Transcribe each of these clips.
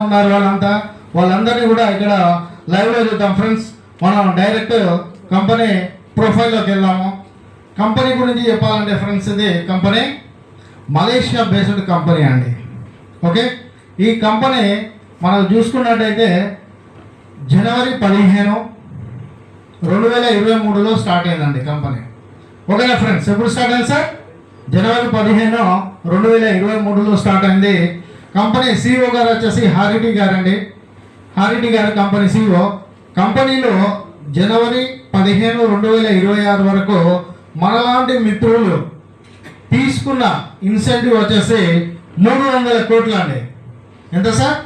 ఉన్నారు వాళ్ళందరినీ కూడా ఇక్కడ లైవ్ లో చూద్దాం ఫ్రెండ్స్. మనం డైరెక్ట్ కంపెనీ ప్రొఫైల్లోకి వెళ్దాము. కంపెనీ గురించి చెప్పాలంటే ఫ్రెండ్స్, ఇది కంపెనీ మలేషియా బేస్డ్ కంపెనీ అండి. ఓకే, ఈ కంపెనీ మనం చూసుకున్నట్టయితే జనవరి 15, 2023లో స్టార్ట్ అయిందండి కంపెనీ. ఓకేనా ఫ్రెండ్స్, ఎప్పుడు స్టార్ట్ అయింది సార్? జనవరి 15, 2023లో స్టార్ట్ అయింది. కంపెనీ సిఇఓ గారు వచ్చేసి హారిటీ గారు అండి. హారిటీ గారు కంపెనీ సిఇఓ. కంపెనీలో జనవరి 15, 2026 వరకు మనలాంటి మిత్రులు తీసుకున్న ఇన్సెంటివ్ వచ్చేసి 300 కోట్లు అండి. ఎంత సార్?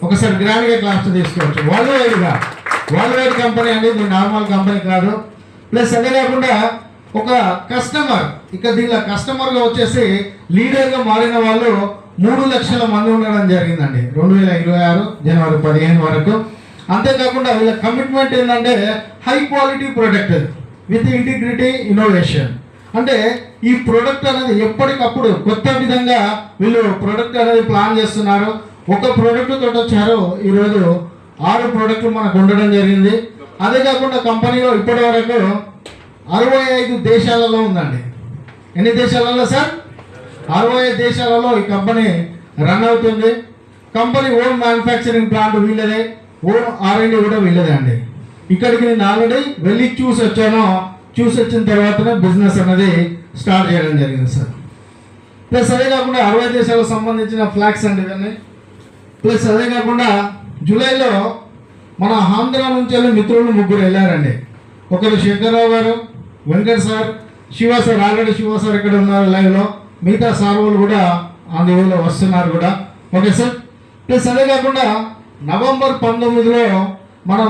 ఒకసారి గ్రాండ్గా క్లాస్ తీసుకోవచ్చు. వరల్డ్ వైడ్ కంపెనీ అండి, ఇది నార్మల్ కంపెనీ కాదు. ప్లస్ అదే కాకుండా ఒక కస్టమర్, ఇక దీనిలో కస్టమర్గా వచ్చేసి లీడర్గా మారిన వాళ్ళు 3 లక్షల మంది ఉండడం జరిగిందండి 2026 జనవరి 15 వరకు. అంతేకాకుండా వీళ్ళ కమిట్మెంట్ ఏంటంటే high quality product with integrity innovation. అంటే ఈ ప్రొడక్ట్ అనేది ఎప్పటికప్పుడు కొత్త విధంగా వీళ్ళు ప్రొడక్ట్ అనేది ప్లాన్ చేస్తున్నారు. ఒక ప్రోడక్ట్ తోటి వచ్చారు, ఈరోజు 6 ప్రోడక్ట్లు మనకు ఉండడం జరిగింది. అదే కాకుండా కంపెనీలో ఇప్పటి వరకు 65 దేశాలలో ఉందండి. ఎన్ని దేశాలలో సార్? 65 దేశాలలో ఈ కంపెనీ రన్ అవుతుంది. కంపెనీ ఓన్ మ్యానుఫ్యాక్చరింగ్ ప్లాంట్ వీళ్ళదే, ఓన్ R&D కూడా వీళ్ళదే అండి. ఇక్కడికి నేను ఆల్రెడీ వెళ్ళి చూసి వచ్చిన తర్వాతనే బిజినెస్ అనేది స్టార్ట్ చేయడం జరిగింది సార్. ప్లస్ అదే కాకుండా 60 దేశాలకు సంబంధించిన ఫ్లాగ్స్ అండి ఇవన్నీ. ప్లస్ అదే కాకుండా జూలైలో మన ఆంధ్ర నుంచి వెళ్ళి మిత్రులు 3 వెళ్ళారండి. ఒకరు శంకర్రావు గారు, Venkat sir, Shiva sir. Already Shiva sir ఇక్కడ ఉన్నారు లైవ్లో. మిగతా సార్ వాళ్ళు కూడా అందులో వస్తున్నారు కూడా. Okay sir. ప్లస్ అదే కాకుండా నవంబర్ 19లో మనం